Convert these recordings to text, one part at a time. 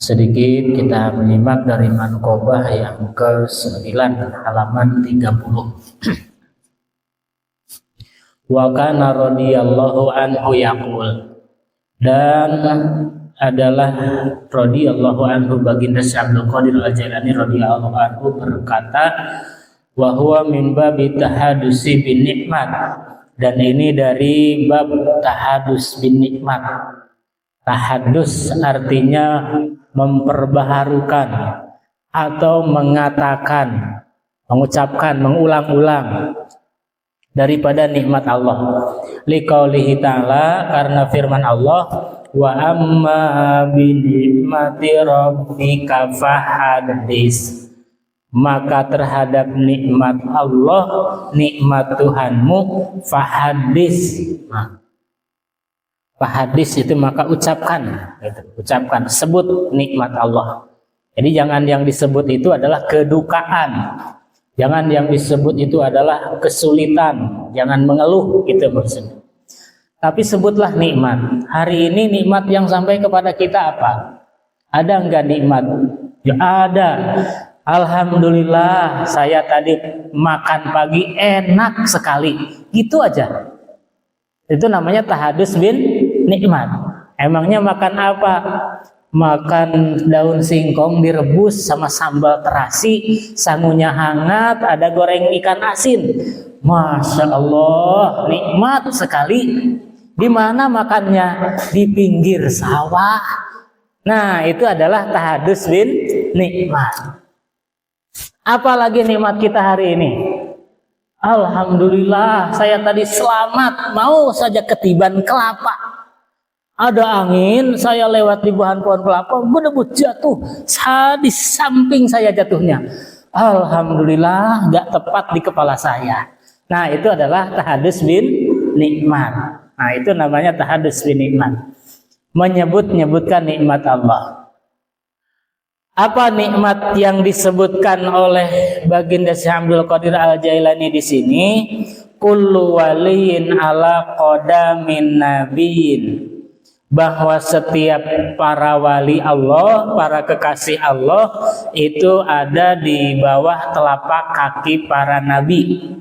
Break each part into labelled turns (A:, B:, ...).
A: Sedikit kita menyimak dari Manqobah yang ke-9 halaman 30. Wa kana radhiyallahu anhu yaqul, dan adalah radhiyallahu anhu baginda Syekh Abdul Qadir Al-Jailani radhiyallahu anhu berkata, wa huwa min babi tahadusi bin nikmat, dan ini dari bab tahadus bin nikmat. Tahadus artinya memperbaharukan atau mengatakan, mengucapkan, mengulang-ulang daripada nikmat Allah. Liqaulihi ta'ala, karena firman Allah, wa amma bi nikmati rabbika fahaddits, maka terhadap nikmat Allah, nikmat Tuhanmu, fahaddits. Fahaddits itu maka ucapkan, ucapkan, sebut nikmat Allah. Jadi jangan yang disebut itu adalah kedukaan, jangan yang disebut itu adalah kesulitan, jangan mengeluh, gitu maksudnya. Tapi sebutlah nikmat. Hari ini nikmat yang sampai kepada kita apa? Ada enggak nikmat? Ya ada. Alhamdulillah, saya tadi makan pagi enak sekali. Gitu aja. Itu namanya tahadus bin nikmat. Emangnya makan apa? Makan daun singkong direbus sama sambal terasi, sangunya hangat, ada goreng ikan asin. Masya Allah, nikmat sekali. Di mana makannya? Di pinggir sawah. Nah, itu adalah tahadus bin nikmat. Apalagi nikmat kita hari ini? Alhamdulillah, saya tadi selamat, mau saja ketiban kelapa. Ada angin, saya lewat di bahan pohon kelapa, berdebut jatuh, di samping saya jatuhnya. Alhamdulillah, gak tepat di kepala saya. Nah, itu adalah tahadus bin nikmat. Nah, itu namanya tahadus bin nikmat. Menyebut-nyebutkan nikmat Allah. Apa nikmat yang disebutkan oleh baginda Syekh Abdul Qadir Al-Jailani di sini? Kullu waliyin ala qadamin nabiyyin, bahwa setiap para wali Allah, para kekasih Allah itu ada di bawah telapak kaki para nabi.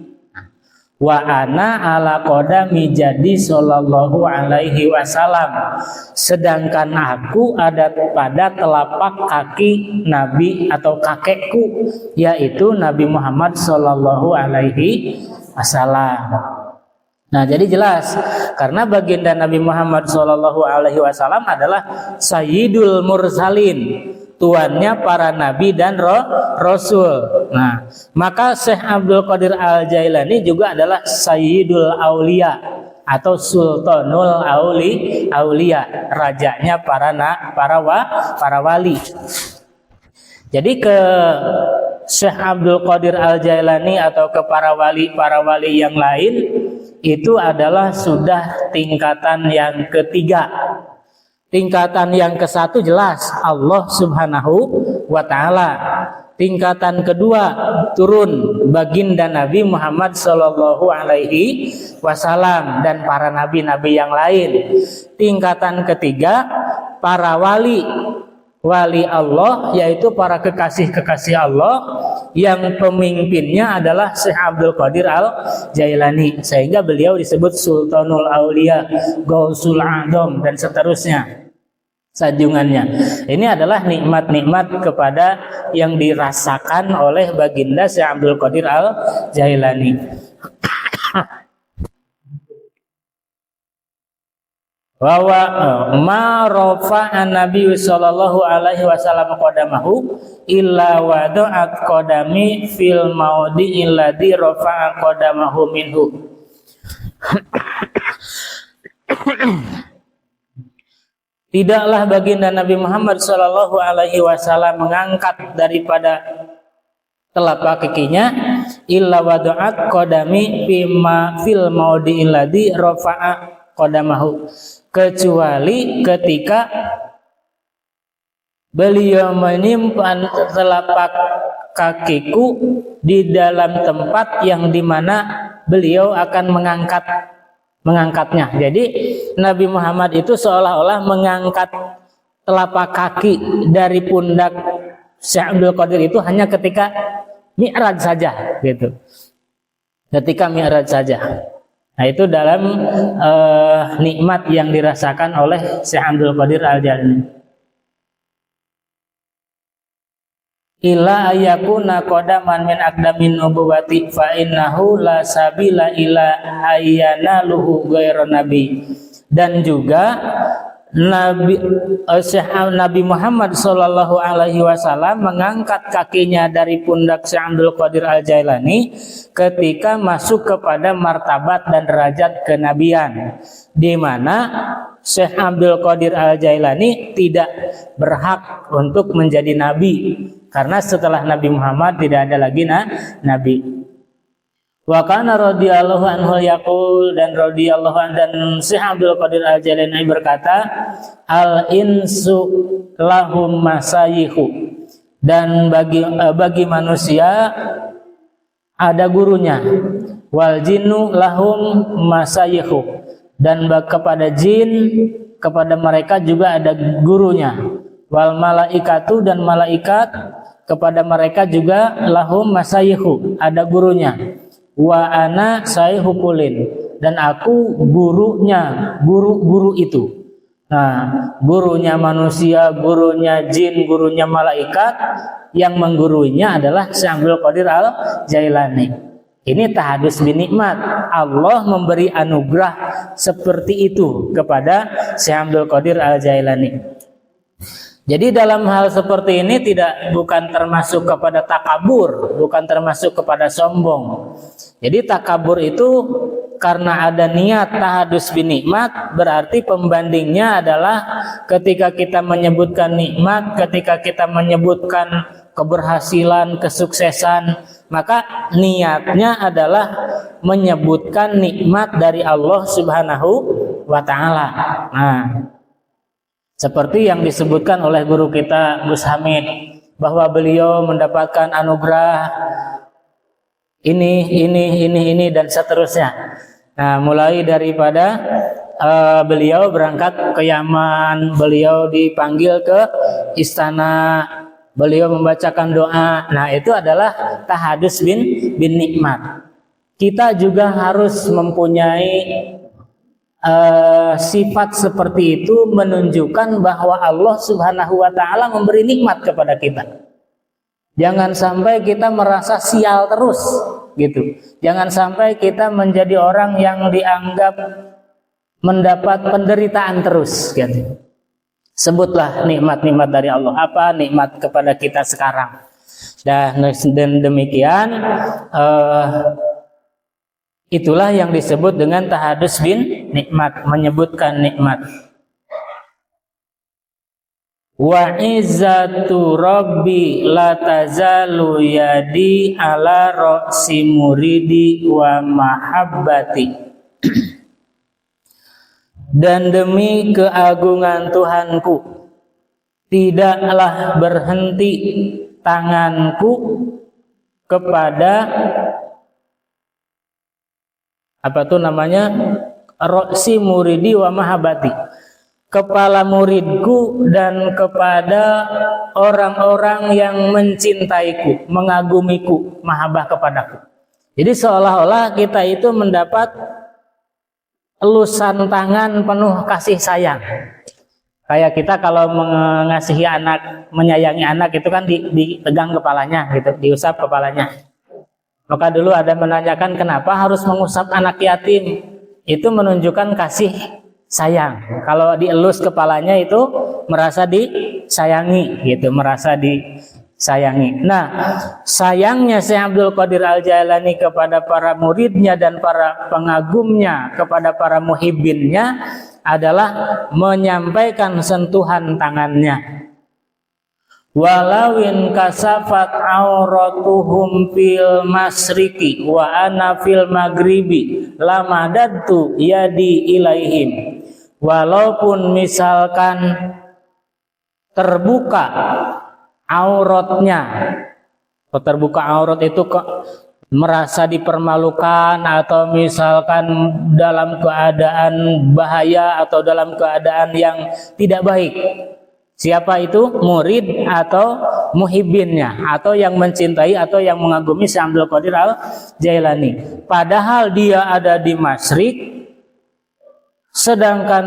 A: Wa ana ala qadami jadi sallallahu alaihi wasallam, sedangkan aku ada pada telapak kaki nabi atau kakekku, yaitu Nabi Muhammad sallallahu alaihi wasallam. Nah, jadi jelas karena baginda Nabi Muhammad sallallahu alaihi wasallam adalah sayyidul mursalin, tuannya para nabi dan rasul. Nah, maka Syekh Abdul Qadir Al-Jailani juga adalah sayyidul aulia atau sultanul aulia, rajanya para wali. Jadi ke Syekh Abdul Qadir Al-Jailani atau ke para wali yang lain itu adalah sudah tingkatan yang ketiga. Tingkatan yang ke-1 jelas Allah Subhanahu wa ta'ala. Tingkatan kedua turun baginda Nabi Muhammad sallallahu alaihi wasallam dan para nabi-nabi yang lain. Tingkatan ketiga para wali Allah, yaitu para kekasih-kekasih Allah yang pemimpinnya adalah Syekh Abdul Qadir Al-Jailani, sehingga beliau disebut Sultanul Aulia, Gausul A'dham dan seterusnya sanjungannya. Ini adalah nikmat-nikmat kepada yang dirasakan oleh baginda Syekh Abdul Qadir Al-Jailani. Bahwa ma rafa'a Nabi sallallahu alaihi wasallam qadamahu illa wada'at qadami fil maudi alladhi rafa'a qadamahu minhu. Tidaklah baginda Nabi Muhammad sallallahu alaihi wasallam mengangkat daripada telapak kakinya illa wada'at qadami fil maudi alladhi rafa'a qadamahu, kecuali ketika beliau menyimpan telapak kakiku di dalam tempat yang dimana beliau akan mengangkatnya. Jadi Nabi Muhammad itu seolah-olah mengangkat telapak kaki dari pundak Syekh Abdul Qadir itu hanya ketika mi'raj saja gitu. Ketika mi'raj saja. Nah, itu dalam nikmat yang dirasakan oleh Syekh Abdul Qadir Al-Jailani. Ila ayakuna qadaman min aqdamin nubuwati fa innahu la sabila ila ayyanaluhu ghairu nabi. Dan juga Nabi Muhammad Shallallahu Alaihi Wasallam mengangkat kakinya dari pundak Syekh Abdul Qadir Al-Jailani ketika masuk kepada martabat dan derajat kenabian, di mana Syekh Abdul Qadir Al-Jailani tidak berhak untuk menjadi nabi karena setelah Nabi Muhammad tidak ada lagi nabi. Wa kana radhiyallahu anhu yaqul, dan radhiyallahu anhu, dan Syekh Abdul Qadir Al-Jailani berkata, al insu lahum masayihu, dan bagi manusia ada gurunya, wal jinnu lahum masayihu, dan kepada jin, kepada mereka juga ada gurunya, wal malaikatu, dan malaikat kepada mereka juga lahum masayihu, ada gurunya. Wa ana sayhukulin, dan aku gurunya guru-guru itu. Nah, gurunya manusia, gurunya jin, gurunya malaikat, yang mengguruinya adalah Syekh Abdul Qadir Al-Jailani. Ini tahadus bin nikmat. Allah memberi anugerah seperti itu kepada Syekh Abdul Qadir Al-Jailani. Jadi dalam hal seperti ini bukan termasuk kepada takabur, bukan termasuk kepada sombong. Jadi takabur itu karena ada niat tahadus bin nikmat, berarti pembandingnya adalah ketika kita menyebutkan nikmat, ketika kita menyebutkan keberhasilan, kesuksesan, maka niatnya adalah menyebutkan nikmat dari Allah Subhanahu wa Ta'ala. Nah, seperti yang disebutkan oleh guru kita Gus Hamid, bahwa beliau mendapatkan anugerah ini dan seterusnya. Nah, mulai daripada beliau berangkat ke Yaman, beliau dipanggil ke istana, beliau membacakan doa. Nah, itu adalah tahadus bin nikmat. Kita juga harus mempunyai sifat seperti itu, menunjukkan bahwa Allah Subhanahu wa Ta'ala memberi nikmat kepada kita. Jangan sampai kita merasa sial terus gitu. Jangan sampai kita menjadi orang yang dianggap mendapat penderitaan terus gitu. Sebutlah nikmat-nikmat dari Allah. Apa nikmat kepada kita sekarang? Dan demikian itulah yang disebut dengan tahadus bin nikmat, menyebutkan nikmat. Wa izzatu rabbi la tazalu yadi ala ra'si muridi wa mahabbati. Dan demi keagungan Tuhanku, tidaklah berhenti tanganku kepada ra'si muridi wa mahabbati, kepala muridku dan kepada orang-orang yang mencintaiku, mengagumiku, mahabbah kepadaku. Jadi seolah-olah kita itu mendapat elusan tangan penuh kasih sayang. Kayak kita kalau mengasihi anak, menyayangi anak itu kan dipegang kepalanya gitu, diusap kepalanya. Maka dulu ada menanyakan kenapa harus mengusap anak yatim. Itu menunjukkan kasih sayang. Kalau dielus kepalanya itu merasa disayangi gitu, merasa disayangi. Nah, sayangnya Syekh Abdul Qadir Al-Jailani kepada para muridnya dan para pengagumnya, kepada para muhibbinnya adalah menyampaikan sentuhan tangannya. Walawin kasafat auratuhum fil masriki wa ana fil maghribi lamadadtu yadi ilaihim. Walaupun misalkan terbuka auratnya, terbuka aurat itu merasa dipermalukan, atau misalkan dalam keadaan bahaya atau dalam keadaan yang tidak baik, Siapa itu? Murid atau muhibbinnya, atau yang mencintai atau yang mengagumi Syekh Abdul Qadir Al-Jailani. Padahal dia ada di Masyriq, sedangkan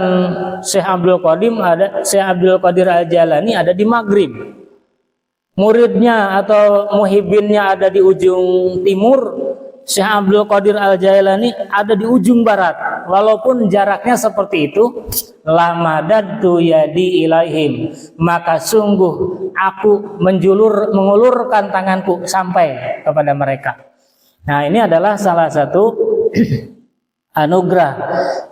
A: Syekh Abdul Qadir Al-Jailani ada di Maghrib. Muridnya atau muhibbinnya ada di ujung timur, Syekh Abdul Qadir Al-Jailani ada di ujung barat. Walaupun jaraknya seperti itu, lamadadtu yadi ilaihim, maka sungguh aku mengulurkan tanganku sampai kepada mereka. Nah, ini adalah salah satu anugerah,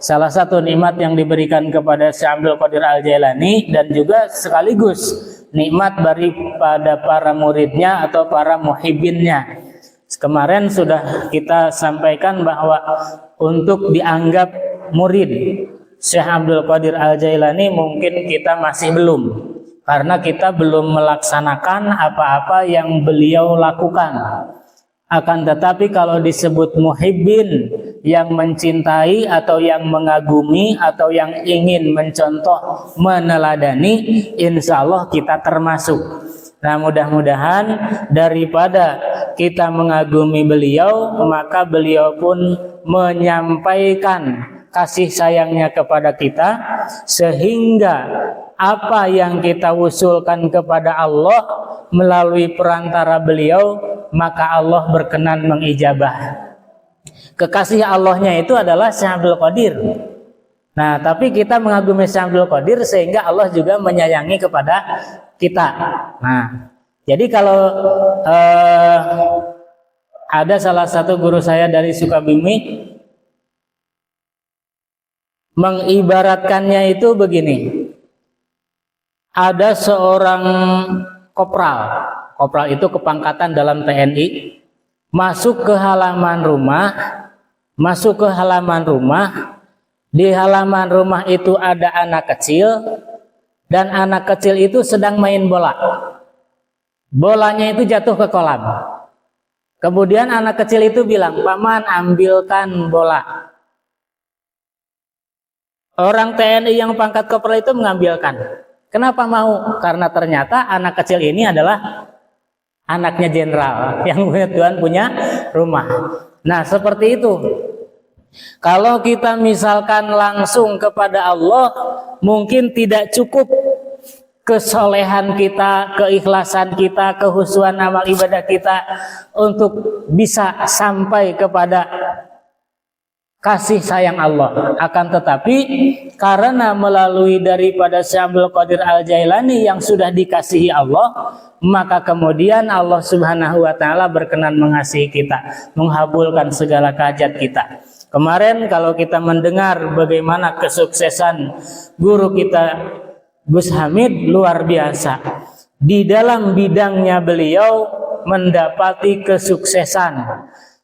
A: salah satu nikmat yang diberikan kepada Syekh Abdul Qadir Al-Jailani, dan juga sekaligus nikmat daripada para muridnya atau para muhibbinnya. Kemarin sudah kita sampaikan bahwa untuk dianggap murid Syekh Abdul Qadir Al-Jailani mungkin kita masih belum, karena kita belum melaksanakan apa-apa yang beliau lakukan. Akan tetapi kalau disebut muhibbin, yang mencintai atau yang mengagumi atau yang ingin mencontoh, meneladani, insya Allah kita termasuk. Nah, mudah-mudahan daripada kita mengagumi beliau, maka beliau pun menyampaikan kasih sayangnya kepada kita, sehingga apa yang kita usulkan kepada Allah melalui perantara beliau, maka Allah berkenan mengijabah. Kekasih Allahnya itu adalah Syekh Abdul Qadir. Nah, tapi kita mengagumi Syekh Abdul Qadir sehingga Allah juga menyayangi kepada kita. Nah, jadi kalau ada salah satu guru saya dari Sukabumi mengibaratkannya itu begini. Ada seorang kopral itu kepangkatan dalam TNI, masuk ke halaman rumah, di halaman rumah itu ada anak kecil, dan anak kecil itu sedang main bola. Bolanya itu jatuh ke kolam. Kemudian anak kecil itu bilang, "Paman, ambilkan bola." Orang TNI yang pangkat kopral itu mengambilkan. Kenapa mau? Karena ternyata anak kecil ini adalah anaknya jenderal yang punya rumah. Nah, seperti itu. Kalau kita misalkan langsung kepada Allah, mungkin tidak cukup kesolehan kita, keikhlasan kita, kehusuan amal ibadah kita untuk bisa sampai kepada kasih sayang Allah. Akan tetapi karena melalui daripada Syekh Abdul Qadir Al-Jailani yang sudah dikasihi Allah, maka kemudian Allah Subhanahu wa taala berkenan mengasihi kita, mengabulkan segala hajat kita. Kemarin kalau kita mendengar bagaimana kesuksesan guru kita Gus Hamid, luar biasa. Di dalam bidangnya beliau mendapati kesuksesan.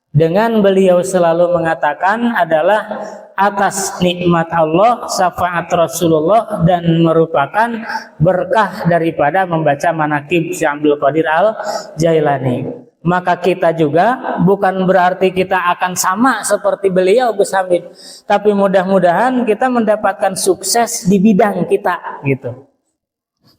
A: Dengan beliau selalu mengatakan adalah atas nikmat Allah, syafaat Rasulullah, dan merupakan berkah daripada membaca manaqib Syekh Abdul Qadir Al-Jailani. Maka kita juga bukan berarti kita akan sama seperti beliau Gus Hamid, tapi mudah-mudahan kita mendapatkan sukses di bidang kita gitu.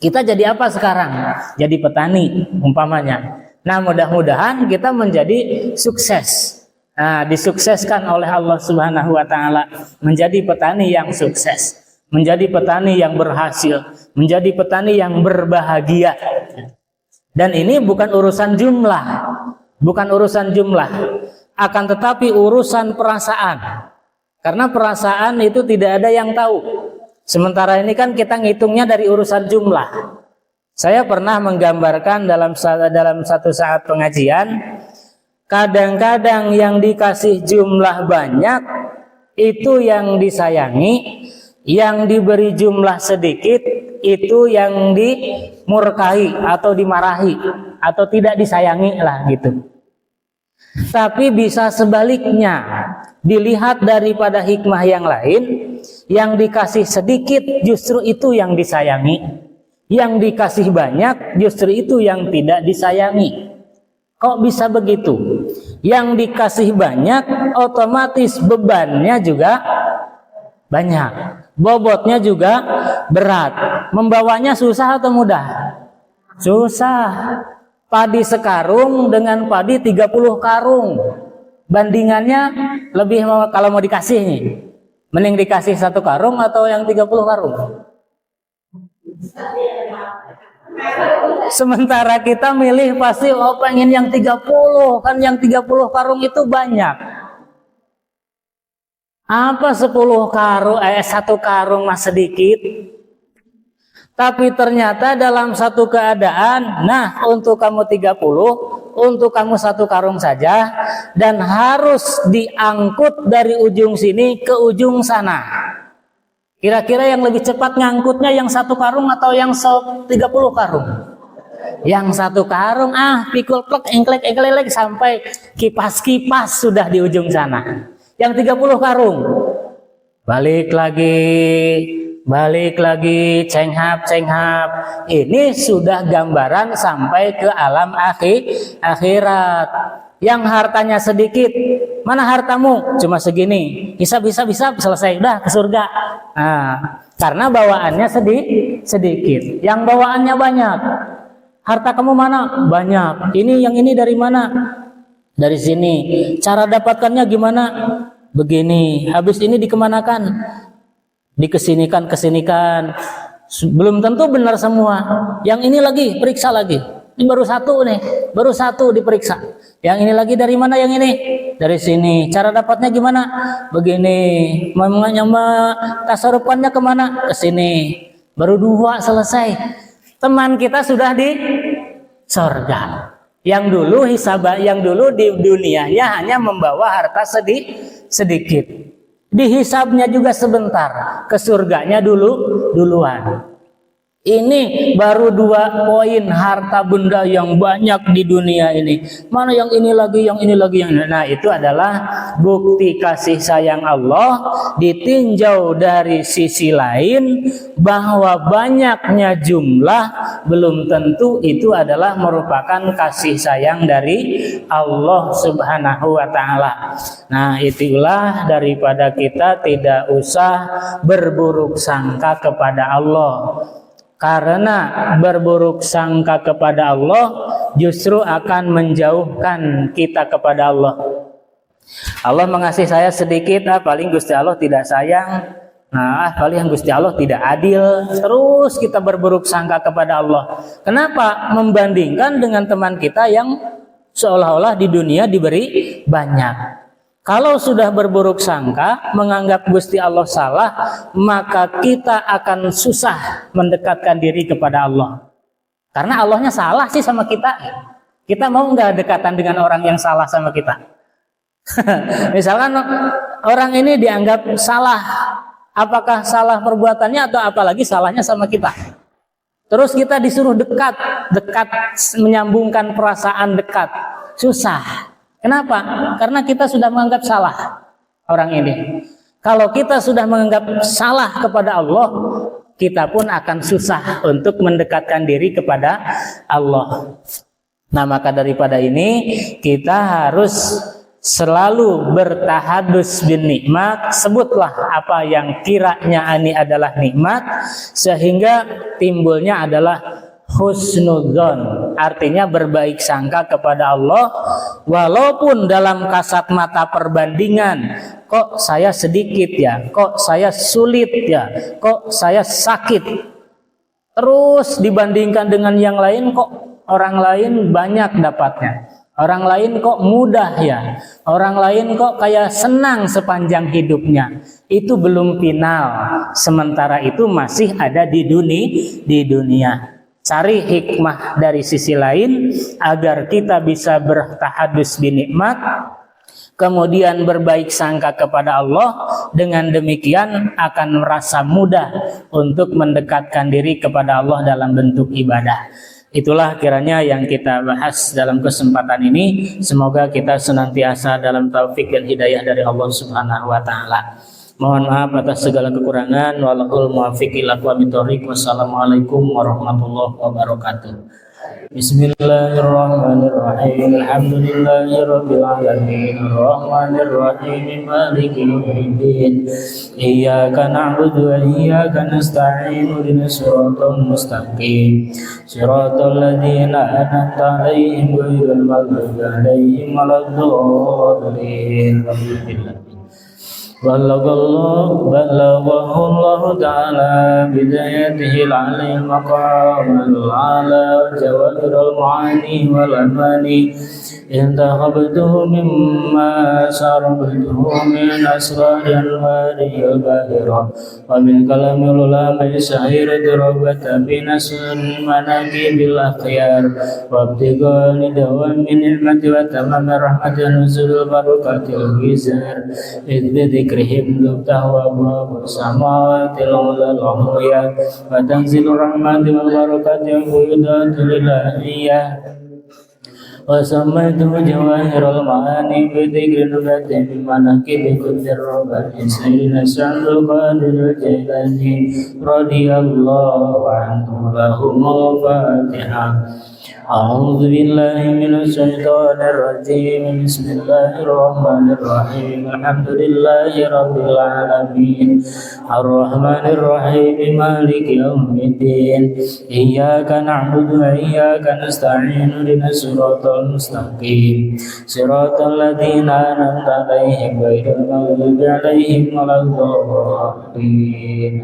A: Kita jadi apa sekarang? Jadi petani umpamanya. Nah, mudah-mudahan kita menjadi sukses. Nah, disukseskan oleh Allah Subhanahu wa taala menjadi petani yang sukses, menjadi petani yang berhasil, menjadi petani yang berbahagia. Dan ini bukan urusan jumlah, akan tetapi urusan perasaan. Karena perasaan itu tidak ada yang tahu. Sementara ini kan kita ngitungnya dari urusan jumlah. Saya pernah menggambarkan dalam satu saat pengajian, kadang-kadang yang dikasih jumlah banyak itu yang disayangi, yang diberi jumlah sedikit itu yang dimurkai atau dimarahi atau tidak disayangi lah gitu. Tapi bisa sebaliknya, dilihat daripada hikmah yang lain, yang dikasih sedikit justru itu yang disayangi. Yang dikasih banyak justru itu yang tidak disayangi. Kok bisa begitu? Yang dikasih banyak otomatis bebannya juga banyak. bobotnya juga berat. Membawanya susah atau mudah? Susah. Padi sekarung dengan padi 30 karung. Bandingannya lebih kalau mau dikasih nih. Mending dikasih 1 karung atau yang 30 karung? Sementara kita milih pasti pengen yang 30, kan yang 30 karung itu banyak. Apa 10 karung, 1 karung mas sedikit. Tapi ternyata dalam satu keadaan, nah untuk kamu 30, untuk kamu 1 karung saja, dan harus diangkut dari ujung sini ke ujung sana. Kira-kira yang lebih cepat ngangkutnya yang 1 karung atau yang 30 karung? Yang 1 karung, pikul plek engklek sampai kipas-kipas sudah di ujung sana. Yang 30 karung, balik lagi, cenghap. Ini sudah gambaran sampai ke alam akhirat. Yang hartanya sedikit, mana hartamu? Cuma segini, hisab, selesai, udah ke surga. Nah, karena bawaannya sedikit. Yang bawaannya banyak. Harta kamu mana? Banyak. Yang ini dari mana? Dari sini. Cara dapatkannya gimana? Begini. Habis ini dikemanakan? Dikesinikan. Belum tentu benar semua. Yang ini lagi, periksa lagi. Ini baru 1 nih, baru 1 diperiksa. Yang ini lagi dari mana? Yang ini dari sini. Cara dapatnya gimana? Begini. Tasarufannya kemana? Ke sini. Baru 2 selesai. Teman kita sudah di surga. Yang dulu di dunia ya hanya membawa harta sedikit. Dihisabnya juga sebentar, ke surganya duluan. Ini baru 2 poin harta benda yang banyak di dunia ini. Mana yang ini lagi, yang ini. Nah, itu adalah bukti kasih sayang Allah ditinjau dari sisi lain, bahwa banyaknya jumlah belum tentu itu adalah merupakan kasih sayang dari Allah Subhanahu wa taala. Nah, itulah daripada kita tidak usah berburuk sangka kepada Allah. Karena berburuk sangka kepada Allah justru akan menjauhkan kita kepada Allah. Allah mengasih saya sedikit, paling Gusti Allah tidak sayang. Nah, paling Gusti Allah tidak adil. Terus kita berburuk sangka kepada Allah. Kenapa? Membandingkan dengan teman kita yang seolah-olah di dunia diberi banyak. Kalau sudah berburuk sangka, menganggap Gusti Allah salah, maka kita akan susah mendekatkan diri kepada Allah. Karena Allahnya salah sih sama kita. Kita mau nggak dekatan dengan orang yang salah sama kita? Misalkan orang ini dianggap salah. Apakah salah perbuatannya atau apalagi salahnya sama kita? Terus kita disuruh dekat, menyambungkan perasaan dekat. Susah. Kenapa? Karena kita sudah menganggap salah orang ini. Kalau kita sudah menganggap salah kepada Allah, kita pun akan susah untuk mendekatkan diri kepada Allah. Nah, maka daripada ini kita harus selalu bertahadus bin nikmat. Sebutlah apa yang kiranya ini adalah nikmat, sehingga timbulnya adalah husnudzon, artinya berbaik sangka kepada Allah, walaupun dalam kasat mata perbandingan, kok saya sedikit ya, kok saya sulit ya, kok saya sakit, terus dibandingkan dengan yang lain, kok orang lain banyak dapatnya, orang lain kok mudah ya, orang lain kok kayak senang sepanjang hidupnya. Itu belum final, sementara itu masih ada di dunia. Cari hikmah dari sisi lain agar kita bisa bertahadus binikmat, kemudian berbaik sangka kepada Allah. Dengan demikian akan merasa mudah untuk mendekatkan diri kepada Allah dalam bentuk ibadah. Itulah kiranya yang kita bahas dalam kesempatan ini. Semoga kita senantiasa dalam taufik dan hidayah dari Allah Subhanahu wa taala. Mohon maaf atas segala kekurangan. Wallahul muwaffiq ila aqwamit thoriq. Wassalamualaikum warahmatullahi wabarakatuh. Bismillahirrahmanirrahim. Alhamdulillahirabbil alamin. Arrahmanirrahim. Maliki yaumiddin. Iyyaka na'budu wa iyyaka nasta'in. Ihdinas siratal mustaqim. Siratal ladzina an'amta 'alaihim ghairil maghdubi 'alaihim waladdallin. Ballaghallahu ta'ala bidayatihi al-'aliyil maqam al-'ala jawahirul ma'ani wal amani intakhabtuhu mimma sarabtuhu min asraril mariyil bahira wa min kalamil ulama'i sahirati rabbata binasril manaqibil akhyar wa abtighani dawami ni'mati wa tamami rahmati nuzulil barakatil wizar ذكرهم لبتهوى أبواب السماوات العلى العليا وتنزل الرحمة والبركات والفيضات الإلهية وسميته جواهر المعاني بذكر نبات من مناكب كل الرباني سيدنا سعد القادر الجيلاني رضي الله عنه لهم الفاتحة. أعوذ بالله من الشيطان الرجيم. بسم الله الرحمن الرحيم. الحمد لله رب العالمين الرحمن الرحيم مالك يوم الدين إياك نعبد وإياك نستعين اهدنا الصراط المستقيم صراط الذين أنعمت عليهم غير المغضوب عليهم ولا الضالين.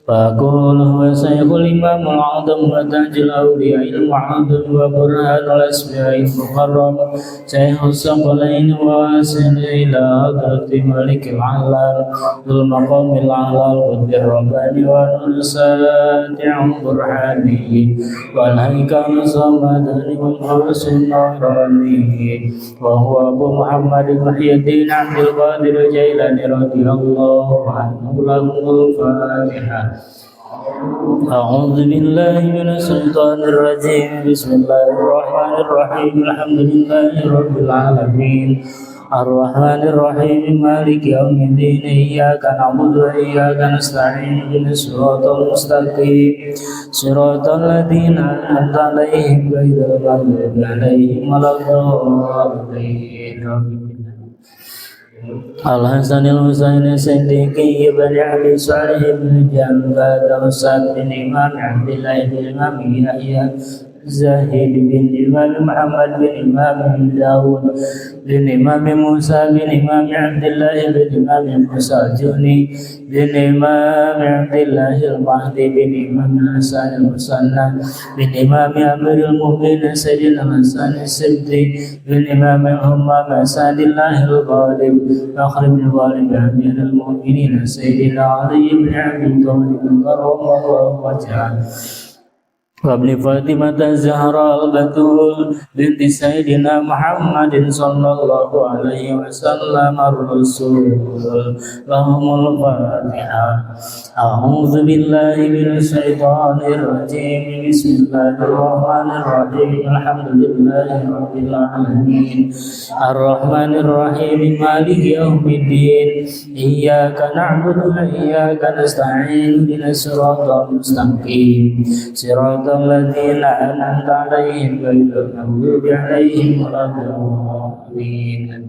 A: فأقول هو شيخ الإمام الأعظم وتاج الأولياء المعظم وبرهان الأسماء المقرب شيخ الثقلين وواصل إلى حضرة ملك العلام ذو المقام الأعلى القطب الرباني ونور ساتع برهانه والهيكل الصمداني والقوس النوراني وهو أبو محمد محي الدين عبد القادر الجيلاني رضي الله عنه. له الفاتحة. أعوذ بالله من الشيطان الرجيم. بسم الله الرحمن الرحيم. الحمد لله رب العالمين الرحمن الرحيم مالك يوم الدين إياك نعبد وإياك نستعين اهدنا الصراط المستقيم صراط الذين أنعمت عليهم غير المغضوب عليهم ولا الضالين. Al-Hasanil Husaini Siddiqi ibn Abi Salih ibn Jambal Usad bin Imam Abdullah bin Imam Yahya Zahid bin Imam Muhammad bin Imam Dawud bin Imam Musa bin Imam Abdullah bin Imam Musa Juni bin Imam Abdullah al-Mahdi bin Imam Hasan al-Musanna bin Imam Amirul Mu'minin Sayyidina Hasan al-Sibti bin Imam Ummam Asadillah al-Ghalib Fakhr bin Ghalib Amirul Mu'minin Sayyidina Ali bin Abi Thalib karramallahu wajhah وابن فاطمة الزهراء البتول بنت سيدنا محمد صلى الله عليه وسلم الرسول لهم الفاتحة. أعوذ بالله من الشيطان الرجيم. بسم الله الرحمن الرحيم. الحمد لله رب العالمين الرحمن الرحيم مالك يوم الدين إياك نعبد وإياك نستعين اهدنا الصراط المستقيم صراط الذين أنعمت عليهم غير المغضوب عليهم ولا الضالين.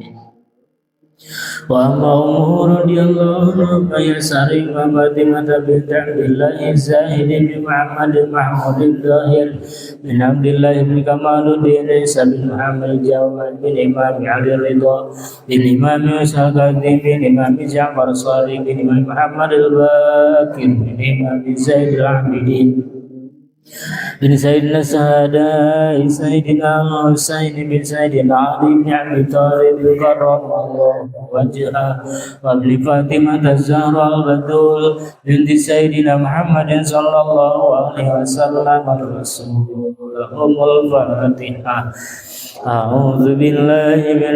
A: وأما أمه رضي الله عنها فيسار فاطمة بنت عبد الله الزاهد بن محمد محمود الظاهر بن عبد الله بن كمال الدين عيسى بن محمد الجواد بن إمام علي الرضا بن إمام موسى الكاظم بن إمام جعفر الصادق بن إمام محمد الباقر بن إمام زيد العابدين بن سيدنا السادة سيدنا حسين بن سيدنا علي بن أبي طالب كرم الله وجهه وابن فاطمة الزهراء البتول بنت سيدنا محمد صلى الله عليه وسلم الرسول لهم الفاتحة. أعوذ بالله من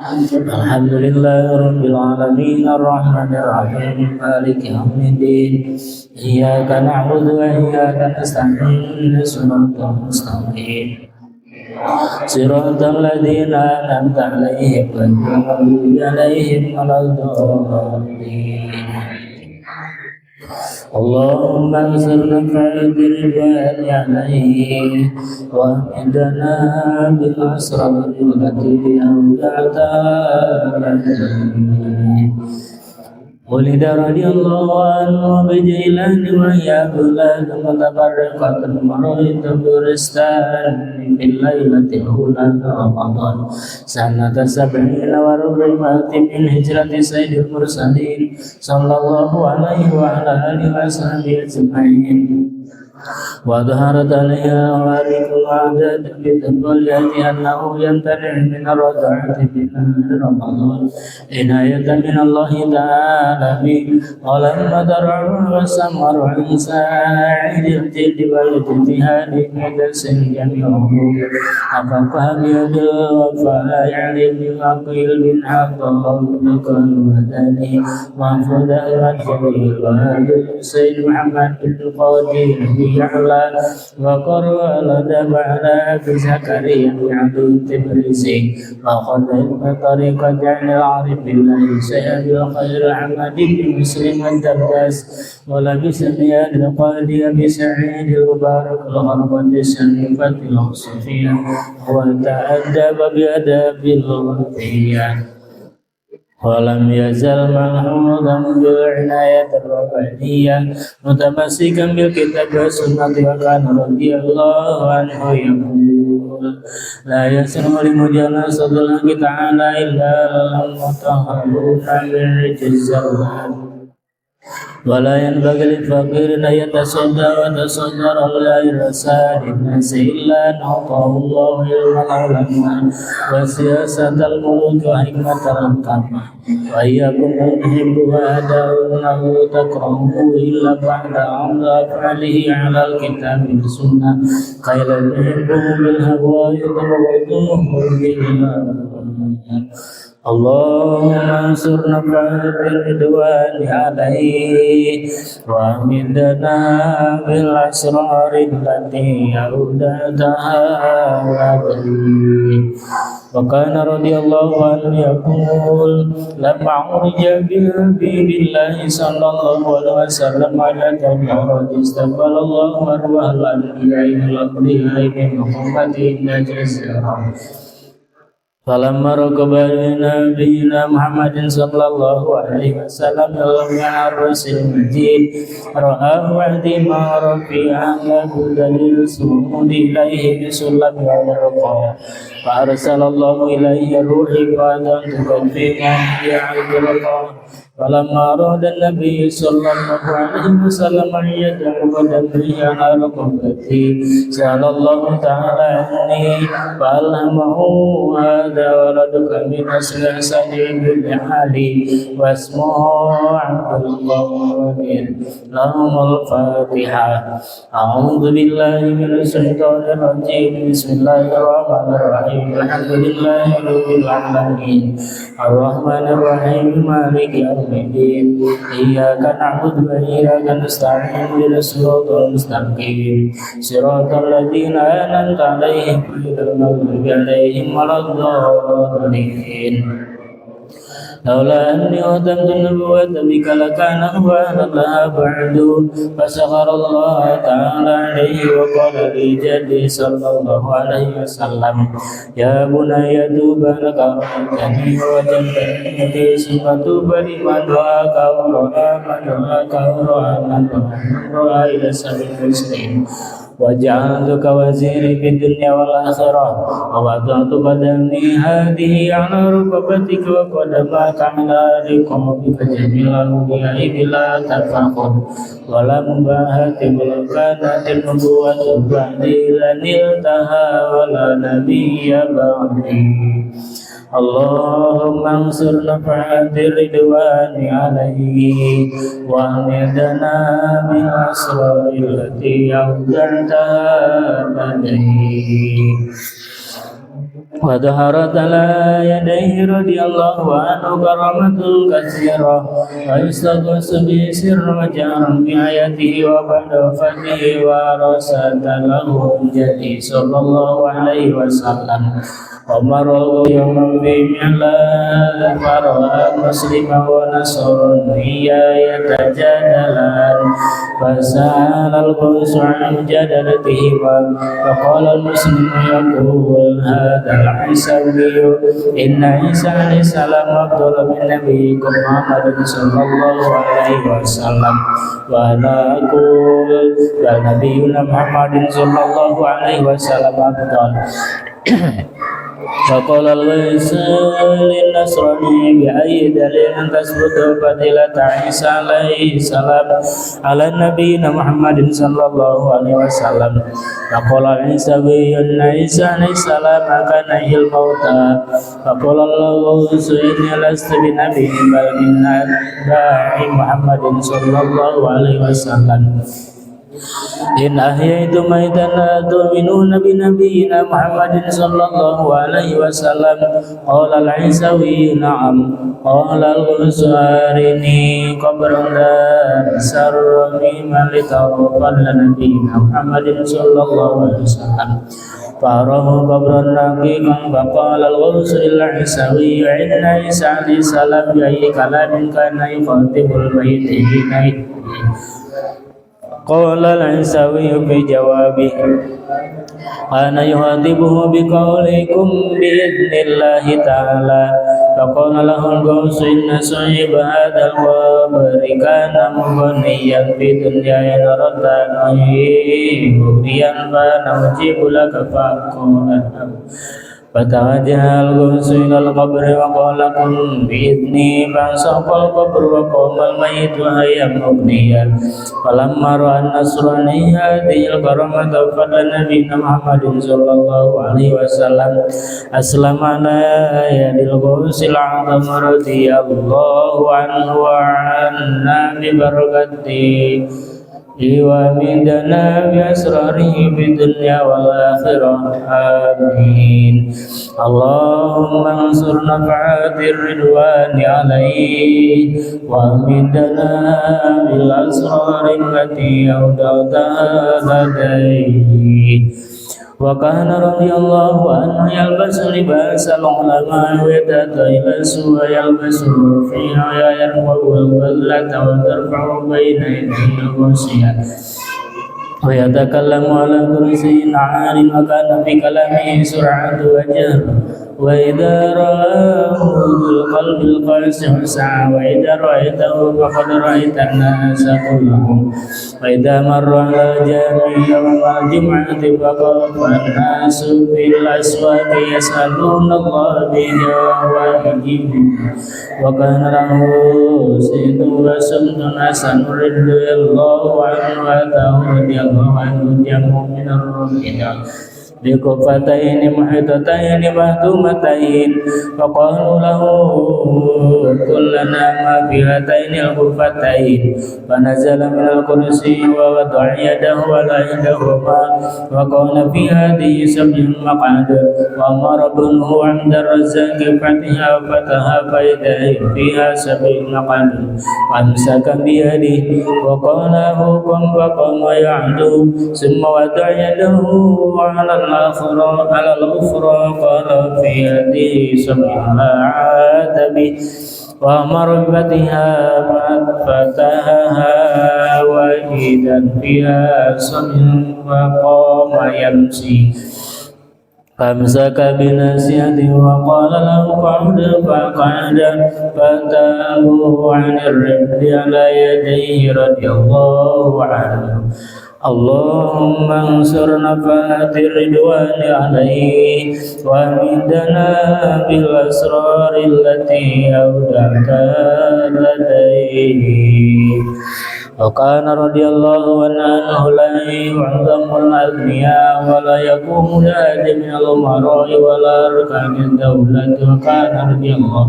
A: Alhamdulillah Rabbil Alamin Ar-Rahman Ar-Rahim Malik Yawmiddin Iyyaka na'budu wa iyyaka nasta'in Ihdinas siratal mustaqim صراط الذين أنعمت عليهم غير المغضوب عليهم ولا الضالين. اللهم انصرنا في الرضوان عليه وامدنا بالاسرار التي اودعتها. ولد رضي الله عنه بجيلان وهي بلاد متفرقة مريت برستان في الليلة الأولى من رمضان سنة 70 من هجرة سيد المرسلين صلى الله عليه وعلى آله وصحبه أجمعين. وظهرت عليها وارث العادات بتقول أنه يمتنع من الرضاعة في نهار رمضان عناية من الله تعالى به. ولما درع وسمر عن ساعد الجد والاجتهاد مدرس جميعه أفقه بيد الوفاء يعني بمقيل بن عبد الله بن المدني محفوظ الجليل وهذا سيد محمد بن القادر يعلى وقرأ لدى بعد أبي زكريا عبد التبريزي وأخذ طريقة جعل العارف بالله سيد الخير عمد بن مسلم الدرداس ولبس بيد القاضي أبي سعيد المبارك الغربة الشريفة الوصفية وتأدب بأداب الوفية ولم يزل محمودا بالعناية الربانية متمسكا بالكتاب والسنة وكان رضي الله عنه يقول لا يسر لمجالسة الله تعالى إلا المطهرون من رجز الزمان ولا ينبغي للفقير أن يتصدى وتصدر غير سائر الناس إلا أن أعطاه الله علم العلماء وسياسة الملوك وحكمة الحكماء وإياكم أن تحبوا أداؤنه تكرهوه إلا بعد عرض أفعاله على الكتاب والسنة قيل تحبوه بالهوى يتبغضوه بالله. اللهم انصرنا بالرضوان عليه وامدنا بالاسرار التي اودعتها عليه. وكان رضي الله عنه يقول لما عرج بحبيب الله صلى الله عليه وسلم على المعراج استقبل الله ارواح الانبياء والاولياء من امته جزيرا فلما ركب نبينا محمد صلى الله عليه وسلم من الرأس المجيد رآه وحدهما رفيعا له دليل الصمود إليه بسلم والرقى فأرسل الله إليه الروح قادة تكفيه يعيد الرقى فلما أراد النبي صلى الله عليه وسلم أن يدعو قدمه على ركبته سأل الله تعالى عني فألهمه هذا ولدك من أصل سليم بالحالي واسمه عبد القادر. لهم الفاتحة. أعوذ بالله من الشيطان الرجيم. بسم الله الرحمن الرحيم. الحمد لله رب العالمين الرحمن الرحيم مالك يوم الدين إياك نعبد وإياك نستعين اهدنا الصراط المستقيم صراط الذين أنعمت عليهم غير المغضوب عليهم ولا الضالين. لولا أني أتمت النبوة بك لكان هو لها بعد فسخر الله تعالى عليه وقال لجدي صلى الله عليه وسلم يا بني توب لك رأيتني وجدتني ثم توب لمن رآك ورأى من رآك ورأى من رأى إلى سبيل المسلمين وجعلتك وزيري في الدنيا والآخرة ووضعت قدمي هذه على ركبتك وقدمك على رقابك جميع الأنبياء بلا تفاخر ولا مباهاة ولو كانت النبوة بعدي لنلتها ولا نبي بعدي. اللهم انصر نفعات الرضوان عليه وامدنا بالاسرار التي اودعتها لديه. وظهرت على يديه رضي الله عنه كرامة كثيرة ويستغوث به سر وجهرا بآياته وبعد وفاته ورسل له جدي صلى الله عليه وسلم ومر يوما بمعلى فرأى مسلما ونصرانيا يتجادلان فسأل الغوث عن مجادلتهما فقال المسلم يقول هذا العيسوي إن عيسى عليه السلام أفضل من نبيكم محمد صلى الله عليه وسلم وأنا أقول بل نبينا محمد صلى الله عليه وسلم أفضل. فقال الغيث للنصراني بأي دليل تثبت فضيلة عيسى عليه السلام على نبينا محمد صلى الله عليه وسلم. فقال العيسوي أن عيسى عليه السلام كان يحيي الموتى. فقال الغيث إني لست بنبي بل من أتباع محمد صلى الله عليه وسلم. إن أحييتم ميتا تؤمنون بنبينا محمد صلى الله عليه وسلم. قال العيسوي نعم. قال الغوث أرني قبرا سر ممن لتوفى نبينا محمد صلى الله عليه وسلم فأراه قبرا رقيقا. فقال الغوث للعيسوي إن عيسى عليه السلام بأي كلام كان يخاطب الميت حينئذ؟ قال العيسوي في جوابه أنا يخاطبه بقولكم بإذن الله تعالى. فقال له الغوث إن صاحب هذا القبر كان مغنيا في الدنيا إن أردت أن أحييه مغنيا فأنا أجيب لك. فقال فتوجه الغوث إلى القبر وقال قم بإذني فانشق القبر وقام الميت حيا مغنيا. فلما رأى النصراني هذه الكرامة وفضل نبينا محمد صلى الله عليه وسلم أسلم على يد الغوث الأعظم رضي الله عنه وعنا ببركته ومدنا بأسراره في الدنيا والآخرة آمين. اللهم انصر نفعات الرضوان عليه ومدنا بالأسرار التي أودعتها لديه. وكان رضي الله عنه يلبس لباس العلماء ويتجلس ويلبس الرفيع ويرفع البذلة وترفع بين يديه الغوثية ويتكلم على كرسي عال وكان في كلامه سرعة وجهر. وإذا رآه بالقلب القاسي سعى وإذا رأيته فقد رأيت الناس كلهم. وإذا مر على جامع يوم الجمعة فقف الناس في الأسواق يسألون الله بجوائهم. وكان له صيت وسمت حسن رضي الله عنه وأتاه رضي الله عنه جمع من الرجال بكفتين محيطتين مهتومتين. فقالوا له كلنا ما في هاتين الكفتين. فنزل من الكرسي ووضع يده على يدهما وقال في هذه سبع مقعد. وأمر ابنه عند الرزاق فتحها فتحها فإذا فيها سبع مقعد وأمسك بيده وقال له قم فقام يعدو ثم وضع يده على الأخرى قال في هذه سبع عاد به وأمر بفتحها فتحها وإذا فيها سبع وقام يمشي. فامسك بناصيته وقال له اقعد فقعد. فتابوا عن الرفد على يديه رضي الله عنه. اللهم انصر نفحات الرضوان عليه وامدنا بالأسرار التي أودعتها لديه. وكان رضي الله عنه لا يعظم الأغنياء ولا يقوم لأحد من الأمراء ولا أركان الدولة. وكان رضي الله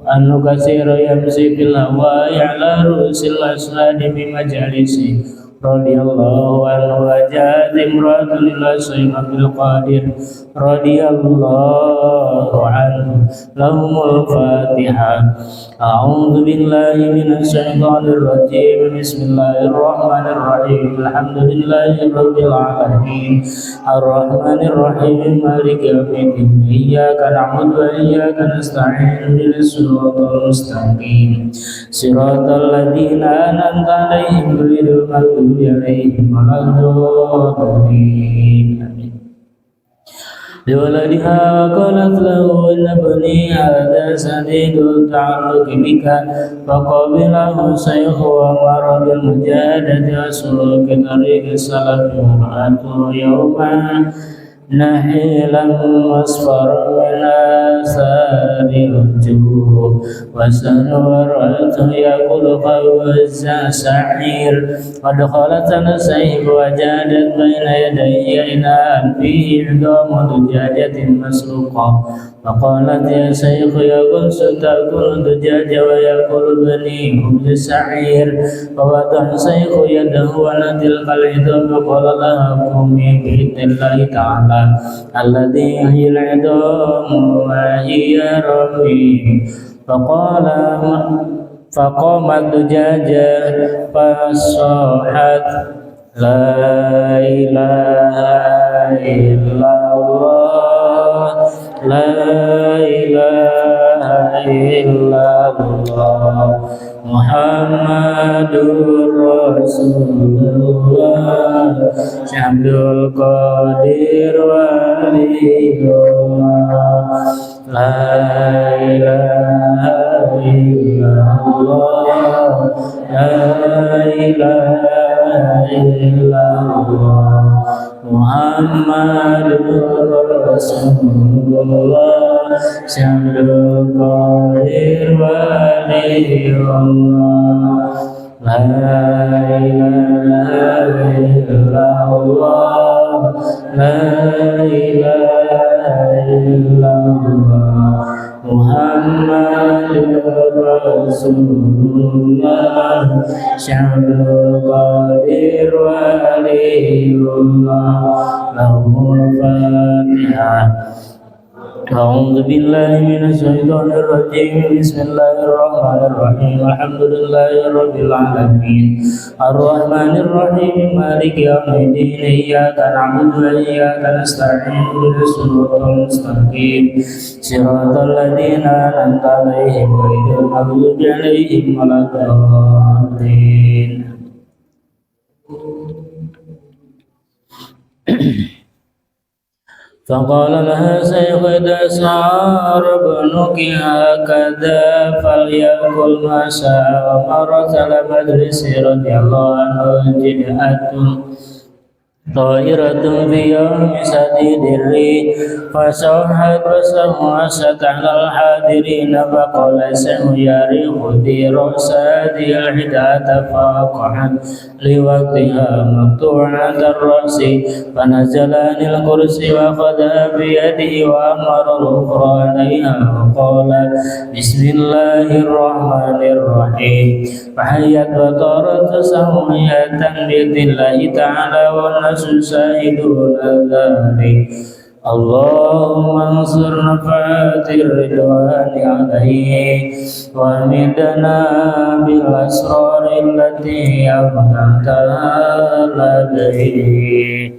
A: عنه كثيرا يمشي في الهواء على رؤوس الأسنان بمجالسه radhiyallahu anhu wa ja'at imra'atun ila Syekh Abdul Qadir radhiyallahu anhu lahumul Fatihah. A'udzu billahi minasy syaithanir rajim. Bismillahirrahmanirrahim. Alhamdulillahi rabbil alamin. Arrahmanir rahim. Maliki yaumiddin. Iyyaka na'budu wa iyyaka nasta'in. Ihdinas siratal mustaqim. Siratal ladzina an'amta 'alaihim ghairil maghdubi 'alaihim waladdallin. Amin. لولدها قالت له إن ابني هذا سديد التعلق بك فقبله الشيخ وأمر بالمجاهدة وسلوك طريق السلف وامرأته يوما نحيلا مصفرا من آثار الجوع وسنورة يأكل خبز سعير ودخلت السيف وجادت بين يديه إناء فيه عظام دجاجة مسلوقة فقالت يا شيخ يا قنص تأكل الدجاج ويأكل بني خبز سعير فوضع الشيخ يده على تلك العظام فقال لها قومي بإذن الله تعالى الذي يحيي العظام وهي رميم فقامت الدجاجة فصاحت لا إله إلا الله لا إله إلا الله Muhammadur Rasulullah Syabdul Qadir Waliyullah La ilaha illallah La ilaha illallah Muhammadur Rasulullah Syabdul Qadir Waliyullah La ilaha illallah La ilaha illallah Muhammadur Rasulullah Syabdul Qadir Waliyullah Lahumul Fatihah. أعوذ بالله من الشيطان الرجيم بسم الله الرحمن الرحيم الحمد لله رب العالمين الرحمن الرحيم مالك يوم الدين إياك نعبد وإياك نستعين اهدنا الصراط المستقيم صراط الذين أنعمت عليهم غير المغضوب عليهم ولا الضالين. فقال لها شيخ إذا سار ابنك هكذا فليأكل ما شاء ومرت على مجلس رضي الله عنه جدأة طائرة في يوم شديد الريح فصاحت وسمعت على الحاضرين فقال سمع يا ريح خذي رأس هذه الحداة فوقعت لوقتها مقطوعة الرأس فنزل عن الكرسي وأخذها بيده وأمر الأخرى عليها وقال بسم الله الرحمن الرحيم فحيت وطارت سمية بإذن الله تعالى والناس شاهدون ذلك اللهم انصر نفحات الرضوان عليه وامدنا بالأسرار التي أبدلتها لديه.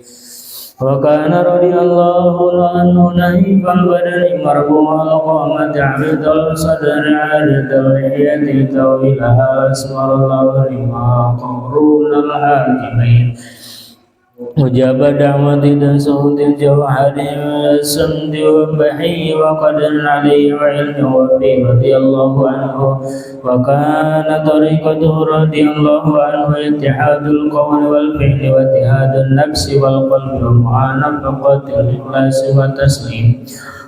A: وكان رضي الله عنه نهيب البدن مرفوع القامة عبد الصدر عارض اللحية طويلها أسمر الله لما قرون الحاكمين مجاب دعوة صوت الجوهر والسمد والبحي وقدر عليه وعلم وفي رضي الله عنه. وكان طريقته رضي الله عنه اتحاد القول والفعل واتحاد النفس والقلب ومعانقة الإخلاص والتسليم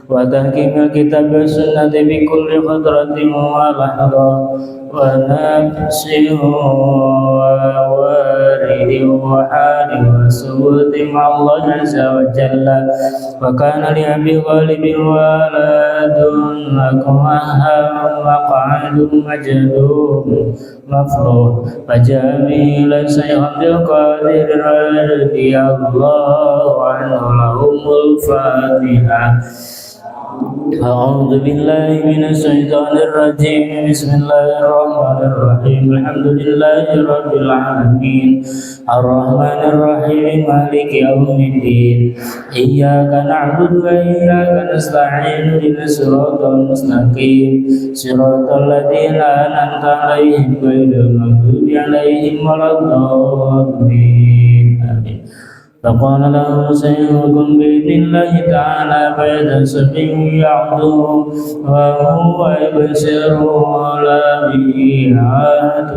A: وتحكيم الكتاب والسنة بكل خطرة ولحظة ونفس ووارد وحال وسوء مع الله عز وجل. وكان لأبي غالب ولا أكوها مقعد مجدوم مفروض فجميل شيخ عبد القادر رضي الله عنه لهم الفاتحة. أعوذ بالله من الشيطان الرجيم بسم الله الرحمن الرحيم الحمد لله رب العالمين الرحمن الرحيم مالك يوم الدين إياك نعبد وإياك نستعين اهدنا الصراط المستقيم صراط الذين أنعمت عليهم غير المغضوب عليهم ولا الضالين آمين. فقال له سيدكم بإذن الله تعالى فإذا سمعوا يعبدون وهو يبصر ولا به عاد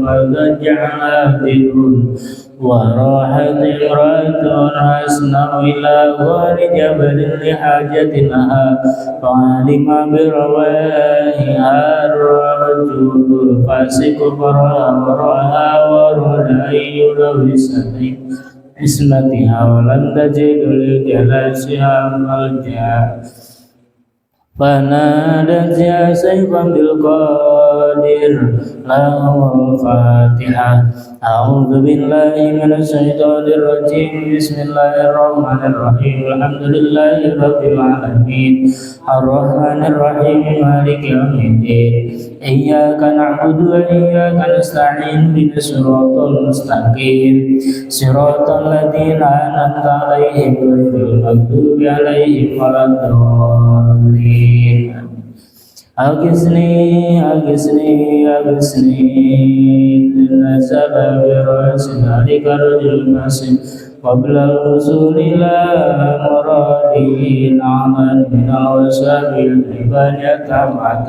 A: فضجع عابدون وراحت امرأة أسنى إلى غار جبل لحاجة لها فعلم بروائها الرجل الفاسق فرأى ورد أن يلوث اسمتها ولم تجد لجلسها ملجأ فنادت يا سيف عبد القادر له الفاتحة. أعوذ بالله من الشيطان الرجيم بسم الله الرحمن الرحيم الحمد لله رب العالمين الرحمن الرحيم مالك يوم الدين إياك نعبد وإياك نستعين اهدنا الصراط المستقيم صراط الذين أنعمت عليهم غير المغضوب عليهم ولا الضالين. أغثني نزل برأس ذلك الرجل المسلم قبل الوصول إلى مراده نعما من الوساب الحبان يتعبد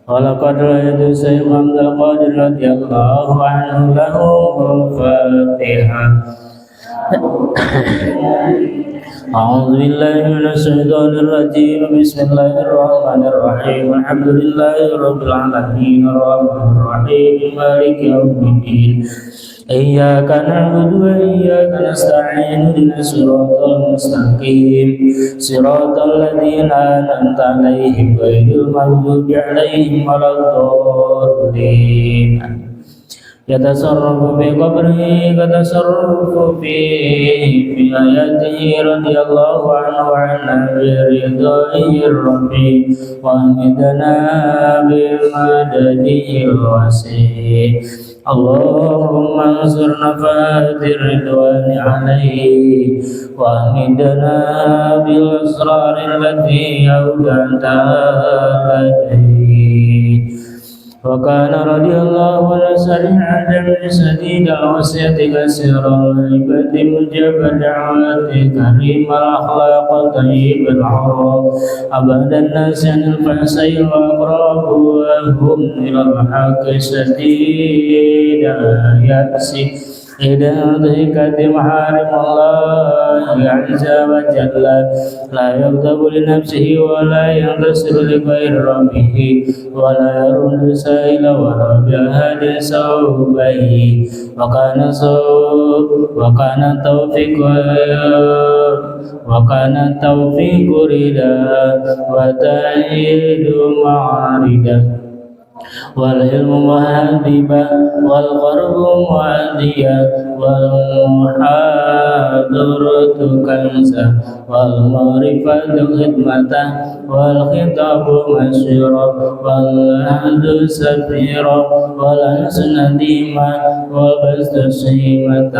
A: ولقد رأيت الشيخ عبد القادر رضي الله عنه له الفاتحة. أعوذ بالله من الشيطان الرجيم بسم الله الرحمن الرحيم الحمد لله رب العالمين الرحمن الرحيم مالك يوم الدين إياك نعبد وإياك نستعين اهدنا الصراط المستقيم صراط الذين أنعمت عليهم غير المغضوب عليهم ولا الضالين. يتصرف في قبره كتصرف في آياته رضي الله عنه وعنا برضائه الرفيع وأمدنا بمدده الوسيع. اللهم انصر نفاذ الرضوان عليه وأمدنا بالأسرار التي أودعتها لديه. وكان رضي الله عنه سريع الدم سديد الوصية كثير الهيبة مجاب الدعوات كريم الأخلاق طيب العراق أبعد الناس عن الفحشاء وأقرب وهم إلى الحق شديد اليأس إذا أدركت محارم الله عز وجل لا يغضب لنفسه ولا ينتصر لغير ربه ولا يرد سائل ولا بأحد صوبه وكان التوفيق ردا وتأييد معاردا والعلم مهذبا والقرب مهديا والمحاضرة كنزا والمعرفة خدمة والخطاب مشيرا والعهد سفيرا والأنس نديما والبسط شيمة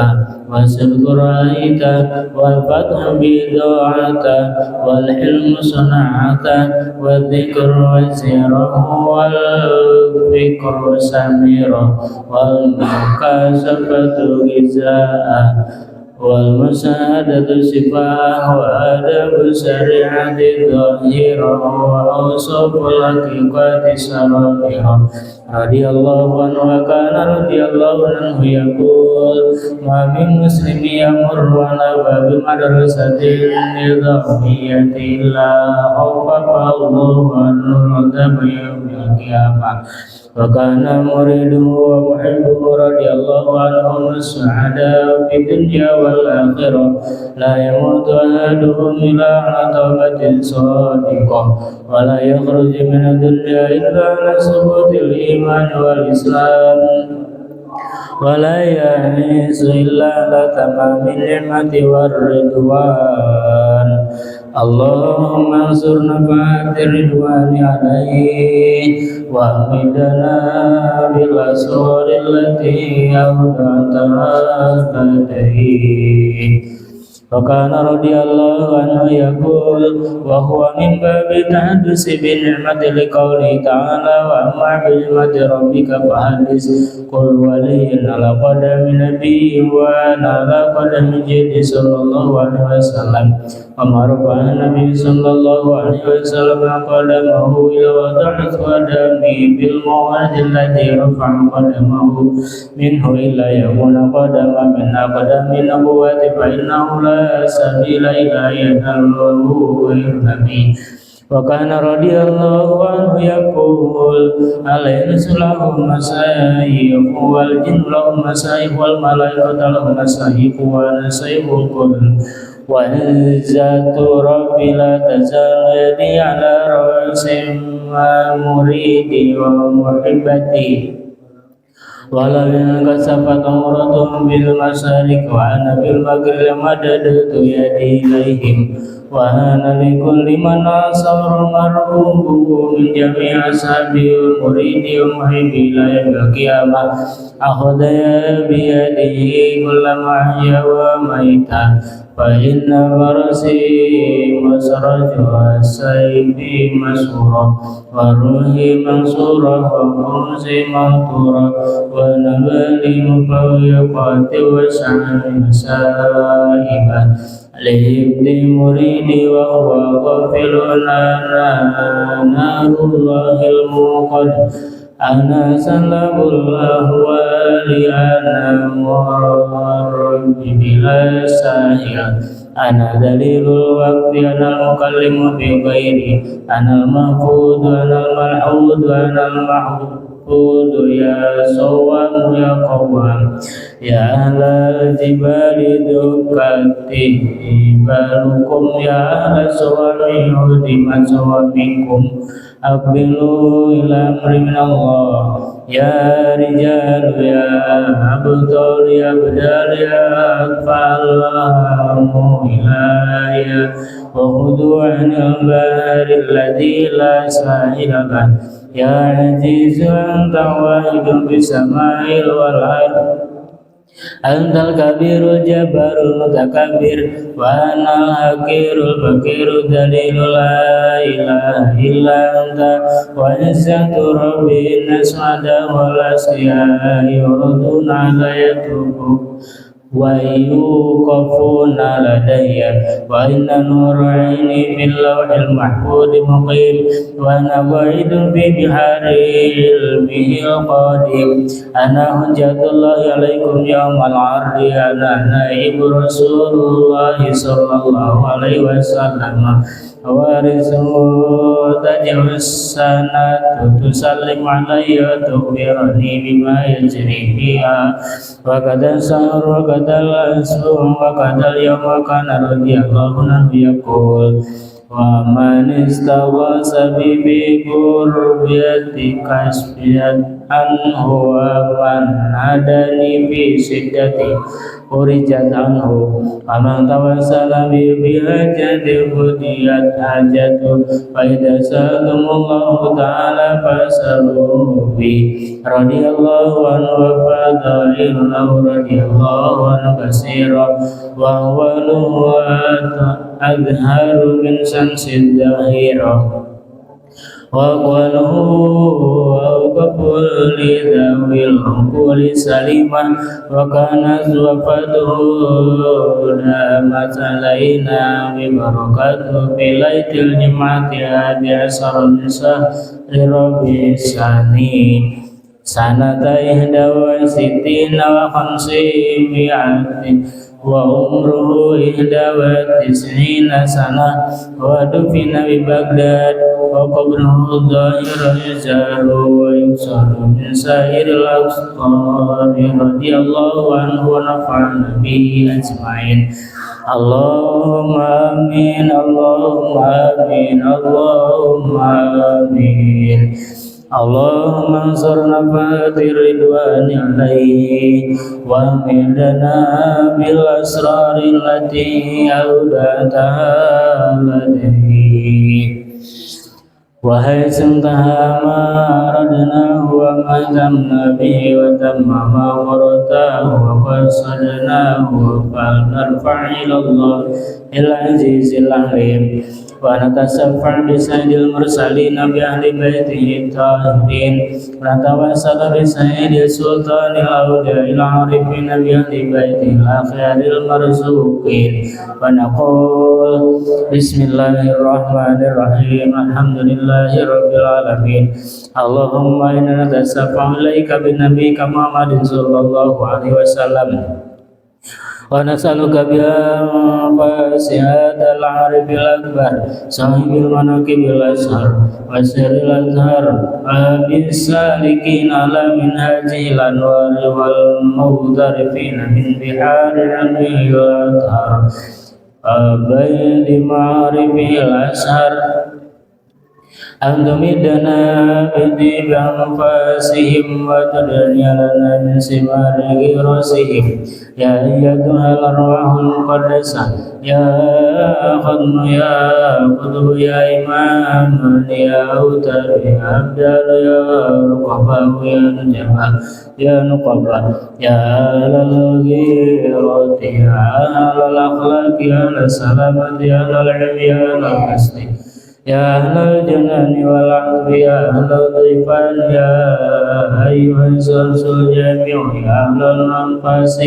A: والصدق رأيتا والفتح بضاعة والحلم صنعة والذكر وزيرا والفكر سميرا والمكاشفة غذاء والمساعدة شفاء وآداب الشريعة ظاهرا وأوصاف الحقيقة سرائرا. رضي الله عنه وكان رضي الله عنه يقول ما من مسلم يمر على باب مدرسة نظامية إلا خفف الله عنه عذاب يوم القيامة. وكان مريده ومحبه رضي رضي الله عنهم السعداء في الدنيا والآخرة لا يموت أحدهم إلا على توبة صادقة ولا يخرج من الدنيا إلا على ثبوت الإيمان والإسلام ولا يعيش إلا على تمام النعمة والرضوان اللهم انصر نفحات الرضوان عليه وأمدنا بالأسرار التي أودعتها لديه وكان رضي الله عنه يقول وهو من باب التحدث بالنعمة لقوله تعالى وأما بنعمة ربك فحدث قل ولي على قدم نبي وأنا على قدم جد صلى الله عليه وسلم وما رفع النبي صلى الله عليه وسلم قدمه إلى وضعت قدمي بالموعد الذي رفع قدمه منه إلا يكون قدم من أقدام النبوة فإنه لا سبيل إلى يناله غير نبي وكان رضي الله عنه يقول الإنس لهم مسايخ والجن لهم مسايخ والملائكة لهم مسايخ ونسيخ الكل وعزة ربي لا تزال يدي على رأس مريدي ومحبتي ولو انكسفت عورتهم بالمشارق وأنا بالمغرب مددت يدي إليهم وأنا لكل من أصر مرغوب من جميع أصحابي ومريدي ومحبي إلى يوم القيامة أخذ بيده كل محيا وميتا فإن فرسي مسرج وسيفي مسورا وروحي منصورا وخمسي منطورا ونبلي مفوقات وشعري سائبا لحفظ مريدي وهو غافل نار الله الموقد أنا سلام الله ولي أنا مرب بلا ساهل أنا دليل الوقت أنا المكلم بغيري أنا المحفوظ أنا الملحوظ أنا المحفوظ يا صوام يا قوام يا أهل الجبال دكتي بالكم يا أهل الصوامع هدمت صوامعكم أقبلوا إلى أمر من الله يا رجال يا أبطال يا بدال يا أطفال إلهي وخذوا عن البحر الذي لا ساحل له يا عزيز أنت واحد بالسماء والأرض أنت الكبير الجبار المتكبر وأنا الحقير الفقير الذليل لا إله إلا أنت وعزة ربي نسعد والأسياء يردون على يتركوا ويوقفون لدي وإن نور عيني في اللوح المحفوظ مقيم وأنا بعيد في بحار علمه القديم أنا حجة الله عليكم يوم العرض أنا نائب رسول الله صلى الله عليه وسلم وارثه تجوز السنة تسلم علي وتخبرني بما يجري فيها وقد السهر وقد الأسهم وقد اليوم كان رضي الله عنه يقول ومن استغاث بي بقربية كسبيت عنه ومن هداني في شدتي فرجت عنه ومن توسل بي بحاجة فتيت حاجته فإذا سألتم الله تعالى فاسألوه بي رضي الله عنه وفضائل له رضي الله عنه كثيرا وهو له أظهر من شمس الظهيرة وقاله أوقف لذوي العقول سليما وكانت وفاته دامت علينا ببركاته في ليلة الجمعة 11 من شهر ربيع الثاني سنة 61 و500 وعمره 91 سنة ودفن ببغداد وقبره الظاهر يزار ويكسر من سائر الأقطار رضي الله عنه ونفعنا به أجمعين اللهم آمين اللهم آمين اللهم آمين اللهم انصرنا فاتر الرضوان عليه وامدنا بالاسرار التي اودعتها لديه وحيث انتهى ما أردناه وما تمنا به وتم ما مرتاه وقصدناه فلنرفع إلى الله العزيز العليم ونتشفع بسيد المرسلين بأهل بيته الطاهرين ونتوسل بسيد السلطان الأولياء العارفين بأهل بيته الأخيار المرزوقين ونقول بسم الله الرحمن الرحيم الحمد لله رب العالمين اللهم إنا نتشفع إليك بنبيك محمد صلى الله عليه وسلم ونسألك بأنفاس هذا العارف الأكبر صاحب المناقب الأشهر وسر الأزهر أبي السالكين على منهاجه الأنوار والمغترفين من بحار علمه الأطهار أبي معارفه الأشهر أن تمدنا بطيب أنفاسهم وتدني لنا من ثمار غراسهم يا أيتها الأرواح المقدسة يا ختم يا قطب يا إمام يا أوتر يا أبدال يا رقباء يا نجبا يا نقبا يا أهل الغيرة يا أهل الأخلاق يا أهل السلامة يا أهل العلم يا أهل القسط يا أهل الجنان والعفو يا أهل الضيفان يا أيها الزرس الجميع يا أهل الأنفاس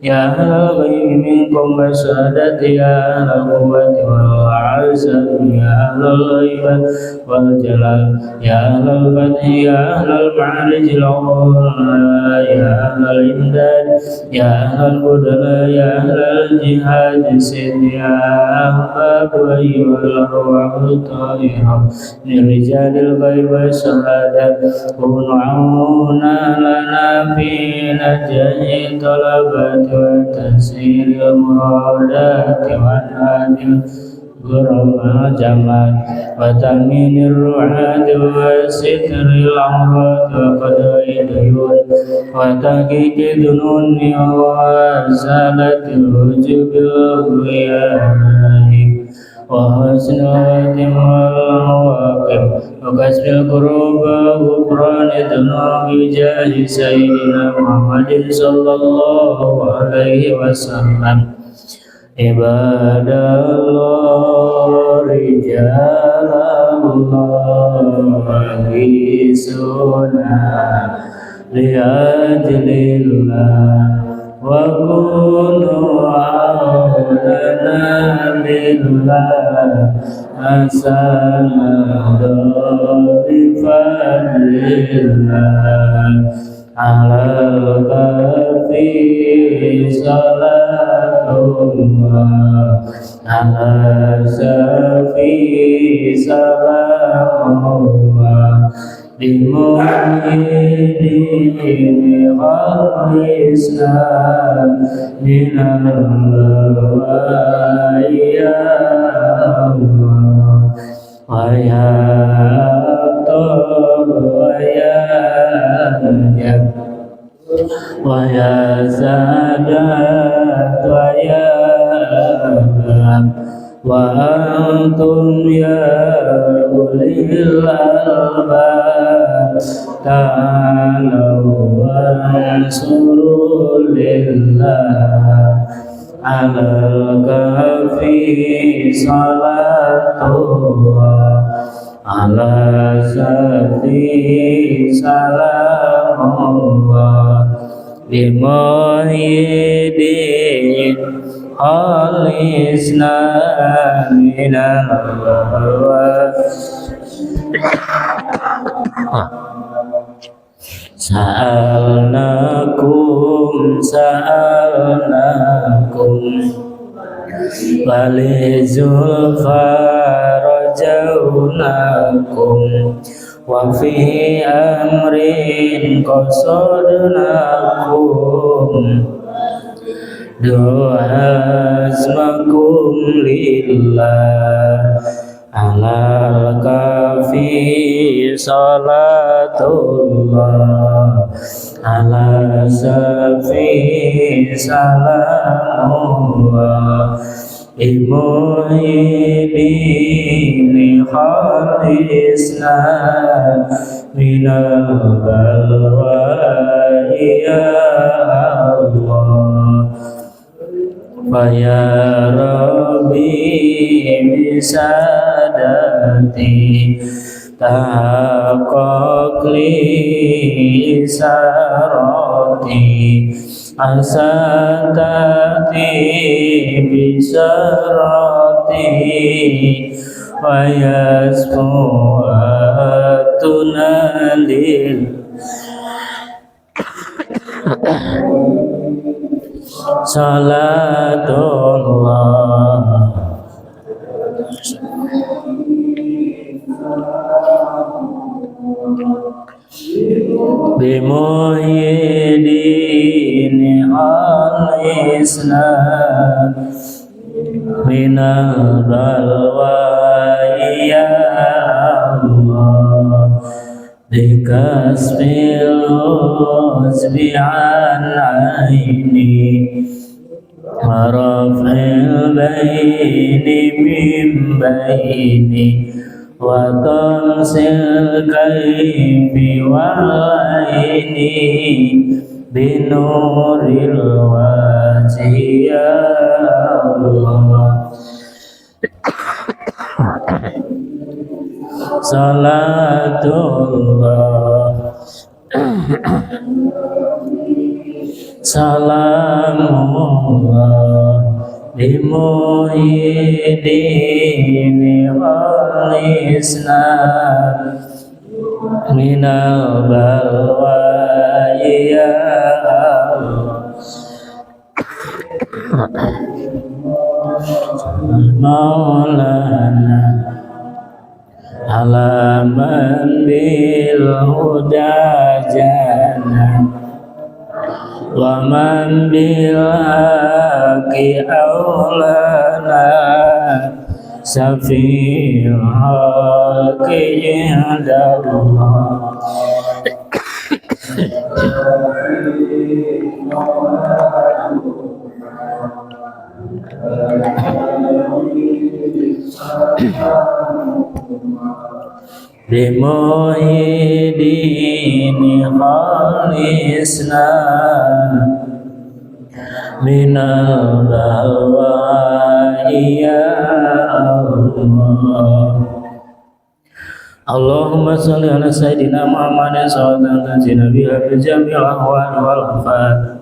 A: يا أهل الغيب منكم والشهادة يا أهل القوة والعزة يا أهل الغيبة والجلال يا أهل الفتح يا أهل المعارج العظمى يا أهل الإمداد يا أهل البدلاء يا أهل الجهاد سد يا أحباب أيها الأرواح الطاهرة من رجال الغيب والشهادة كونوا عونا لنا في نجاح طلبات وتسير المرادات والنادي غرما جمال وتأمين الرعاة وستر العورات وقضاء الديون وتحقيق الظنون وإزالة الوجوب والغياب وحسن الخاتم والعواقب وكسر الكروب وغفران الذنوب بجاه سيدنا محمد صلى الله عليه وسلم عباد الله رجال الله سنة لأجل الله وكونوا عوننا بالله أسأل بفضل الله على الكافي صلاة الله على الشافي سلام الله بمؤمنين خلصنا من الله يا الله ويا طول ويا نجب ويا سادات ويا أباب وأنتم يا أولي الألباب تعالوا وانصروا لله على الكافي صلاة الله على سفي سلام الله بمؤيد خلصنا من الهوى سألناكم wali zulfa rajaunakum wa fi amrin qasadnakum du'azmakum lillah alal kafi salatullah ala safi salamullah imuhidini khalisna minal balwa ya Allah Faya Rabbi bisadati tahaqqaq li isarati asatati bisarati wa yasfuatuna lil salatullah bimuhyidini al-islam minal balwa ya Allah bikasbil uzbi'an aini warafil baini min baini wa tamsil kaifi wal aini binuril wajhi ya Allah salatullah salamullah bimuhidini khalisna minal balwa ya Allah maulana alaman bil huda jana wa man bil haqi aulana safil haqi indallah bimuhidini khalisna minal balwa ya Allah Allahumma salli ala sayyidina Muhammadin sallallahu alaihi wa sallam jami'al ahwal wal afat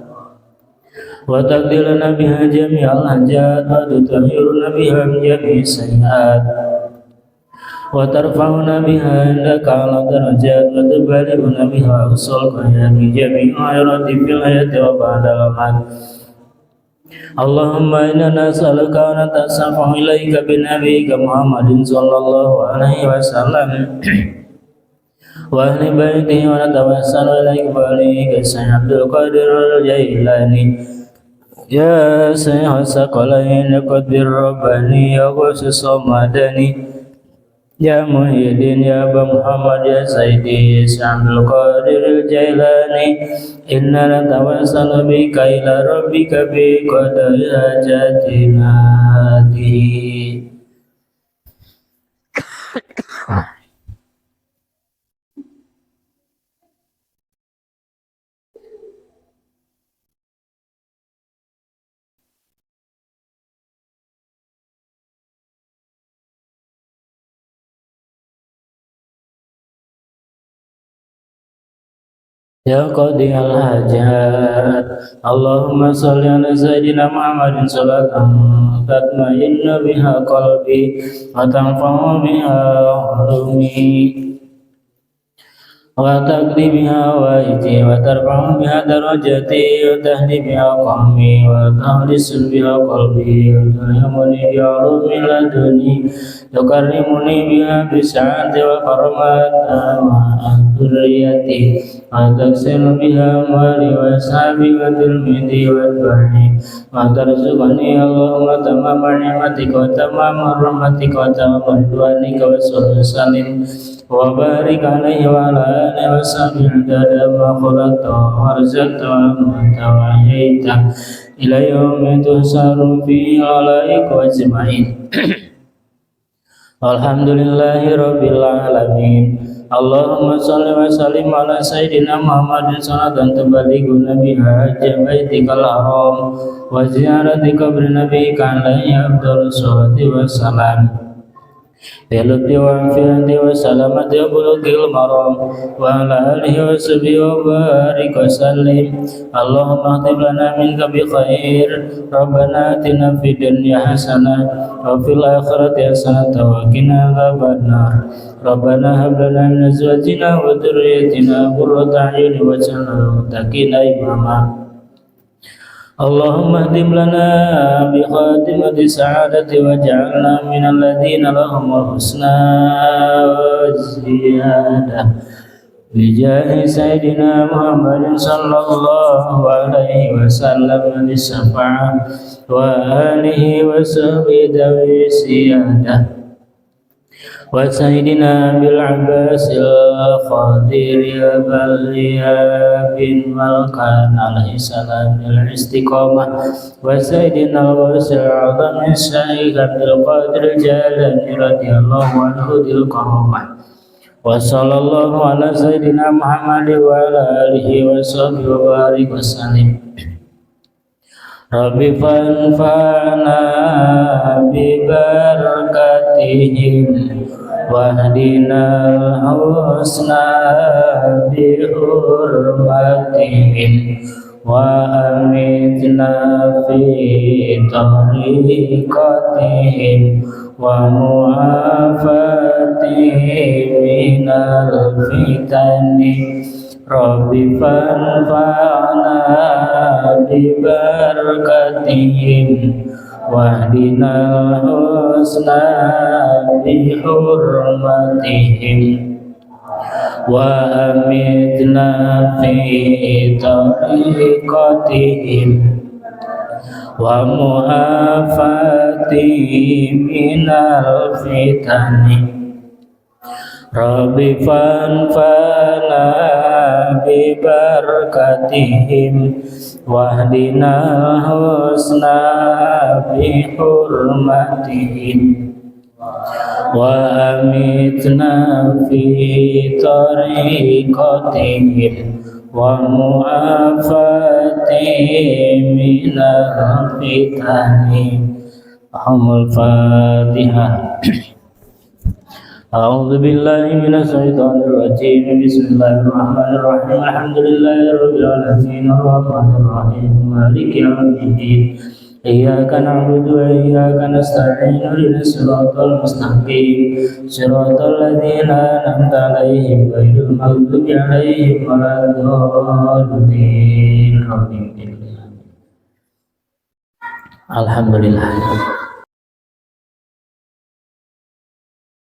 A: wa taqdirna biha jami'al hajat wa tutahhiruna biha min jami'is sayyi'at wa tarfa'una biha indaka ala darajat wa tubalighuna biha usul khayat min jami'il khairati fil hayati wa ba'dal mamat Allahumma inna nas'aluka wa natasaffahu ilaika bi nabiyyika Muhammadin sallallahu alaihi wasallam wa ahli baitihi wa natawassalu ilaika bi alihi Sayyid Abdul Qadir al-Jailani ya Sayyid Saqalain Qadir Rabbani ya Ghusus Samadani ya Muhyiddin ya Aba Muhammad ya Sayyidi Abdul Qadir al-Jailani inna natawassalu bika ila rabbika bi qadari hajatina ya qadiyal hajat Allahumma salli ala sayyidina Muhammadin salatan tatma'innu biha qalbi wa tanfa'u biha ulumi وتقضي بها حوائجي وترفع بها درجتي وتهدي بها قومي وتخلص بها قلبي وتلهمني بعلوم لدني تكرمني بها بالسعادة والكرامات مع ذريتي وتكسر بها أموالي وأصحابي وتلميذي وأتباعي وترزقني اللهم تمام نعمتك وتمام رحمتك وتمام رضوانك وسلسل وبارك عليه وعلى آله وصحبه عدد ما خلقت ورزقت وأمت وأحييت إلى يوم تحشر فيه الخلائق أجمعين. Alhamdulillahi Rabbil Alamin. Allahumma salli wa sallim ala Sayyidina Muhammadin salatan tubalighuna biha hajja baitikal haram wa ziyarati qabri nabiyyika alaihi afdhalus salati wassalam. Bilutfi wa afiati wa salamati wa bulughil maram wa ala alihi wa sahbihi wa barik wa sallim. Allahumma aktib lana minka bi khair. Rabbana atina fid dunya hasanah wa fil akhirati hasanah wa qina adzabannar. Rabbana hab lana min azwajina wa dhurriyyatina qurrata a'yun waj'alna lil muttaqina imama. Allahumma hdim lana bi khatimati sa'adati waj'alna minal ladzina lahumul husna wa ziyadah bi jahi sayyidina Muhammadin sallallahu alaihi wasallam li syafa'ah wa alihi wa sahbihi dawi siyadah wa sayyidina bil abbasil qadir ya baliya bin malkan alaihi salam bil istiqamah wa sayyidina al-wasil azam syekh Abdul Qadir Jalani radhiyallahu anhu dil karamah wa sallallahu ala sayyidina Muhammad wa ala alihi wa sahbihi wa barik wa sallim. Rabbi fanfa'na bi barakatihim wahdinal husna bi hurmatihim wa amitna fi tariqatihim wa mu'afatihim minal fitani. Rabbi fanfa'na bi barakatihim wahdinal husna bi hurmatihim wa amitna fi tariqatihim wa mu'afatihim minal fitani. Rabbi fanfa'na bi barakatihim wahdina husna bi hurmatihim wa amitna fi tariqatihim wa mu'afatihim minal fitani. Al-Fatihah. A'udzu billahi minasy syaithanir rajim. Bismillahirrahmanirrahim. Alhamdulillahirabbil alamin arrahmanir rahim maliki yaumiddin. Iyyaka na'budu wa iyyaka nasta'in ihdinas siratal mustaqim siratal ladzina an'amta 'alaihim ghairil maghdubi 'alaihim waladdallin. Alhamdulillah.